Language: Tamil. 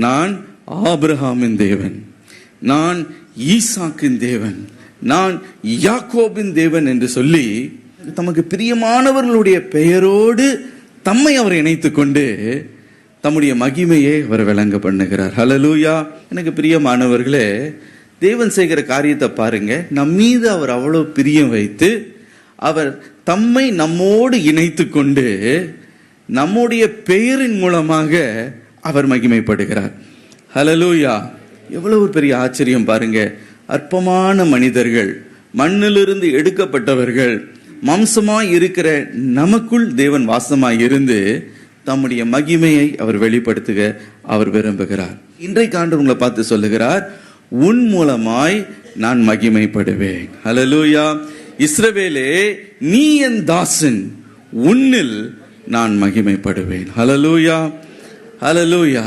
நான் ஆபிரகாமின் தேவன், நான் ஈசாக்கின் தேவன், நான் யாக்கோபின் தேவன் என்று சொல்லி தமக்கு பிரியமானவர்களுடைய பெயரோடு தம்மை அவர் இணைத்துக் கொண்டு தம்முடைய மகிமையை அவர் விளங்க பண்ணுகிறார். ஹல்லேலூயா. எனக்கு பிரியமானவர்களே, தேவன் செய்கிற காரியத்தை பாருங்க. நம் மீது அவர் அவ்வளவு பிரியம் வைத்து அவர் தம்மை நம்மோடு இணைத்து கொண்டு நம்முடைய பெயரின் மூலமாக அவர் மகிமைப்படுகிறார். ஹல்லேலூயா. எவ்வளவு பெரிய ஆச்சரியம் பாருங்க. அற்பமான மனிதர்கள், மண்ணிலிருந்து எடுக்கப்பட்டவர்கள், மாம்சமாய் இருக்கிற நமக்குள் தேவன் வாசமாய் இருந்து தம்முடைய மகிமையை அவர் வெளிப்படுத்துக அவர் விரும்புகிறார். இன்றைக்கு ஆண்டவர் உங்களை பார்த்து சொல்லுகிறார், உன் மூலமாய் நான் மகிமைப்படுவேன். ஹல்லேலூயா. இஸ்ரவேலே, நீ என் தாசன், உன்னில் நான் மகிமைப்படுவேன். ஹல்லேலூயா. ஹல்லேலூயா.